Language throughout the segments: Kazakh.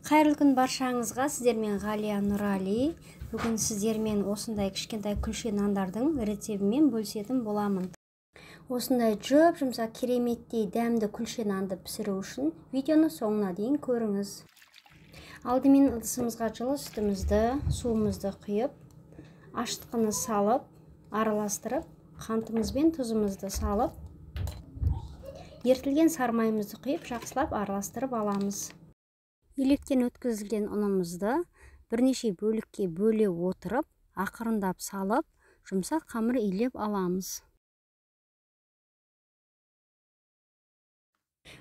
Қайырлы күн баршаңызға, сіздермен Ғалия Нұрали. Бүгін сіздермен осындай кішкентай күлше нандардың рецебімен бөлісетін боламын. Осындай жұмсақ кереметтей дәмді күлше нанды пісіру үшін видеоны соңына дейін көріңіз. Алдымен ыдысымызға жылы сүтімізді, суымызды құйып, ашытқыны салып, араластырып, қантымыз бен тұзымызды салып, ертілген сармайымызды құйып, жақсылап араластырып аламыз. Електен өткізілген ұнымызды бірнеше бөлікке бөле отырып, ақырындап салып, жұмсақ қамыр илеп аламыз.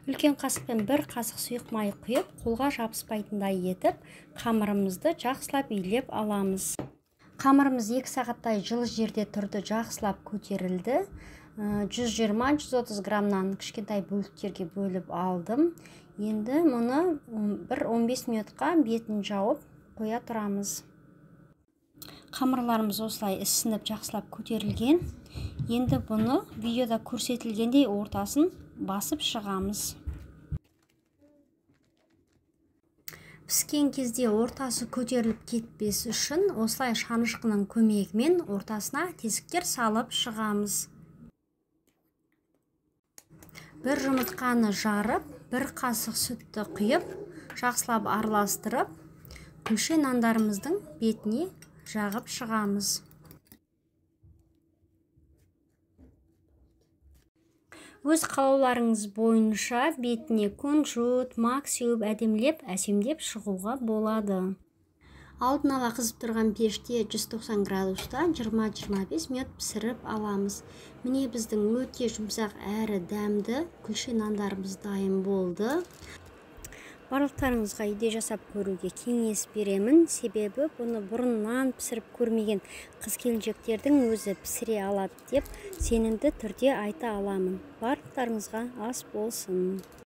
Үлкен қасықпен бір қасық сұйық май құйып, қолға жабыспайтындай етіп, қамырымызды жақсылап илеп аламыз. Қамырымыз 2 сағаттай жылы жерде тұрды, жақсылап көтерілді. 120-130 граммнан кішкентай бөліктерге бөліп алдым. Енді мұны 1-15 минутқа бетін жауып қоя тұрамыз. Қамырларымыз осылай ісініп жақсылап көтерілген. Енді бұны видеода көрсетілгендей ортасын басып шығамыз. Піскен кезде ортасы көтеріліп кетпес үшін осылай шанышқының көмегімен ортасына тесіктер салып шығамыз. Бір жұмыртқаны жарып, бір қасық сүтті құйып, жақсылап араластырып, күлше нандарымыздың бетіне жағып шығамыз. Өз қалауларыңыз бойынша бетіне кунжут, мак сеуіп, әдемілеп, әсемдеп шығуға болады. Алдын ала қызып тұрған пеште 190 градуста 20-25 минут пісіріп аламыз. Міне біздің өте жұмсақ әрі дәмді күлше нандарымыз дайын болды. Барлықтарыңызға үйде жасап көруге кеңес беремін. Себебі бұны бұрыннан пісіріп көрмеген қыз-келіншектердің өзі пісіре алады деп сенімді түрде айта аламын. Барлықтарыңызға ас болсын.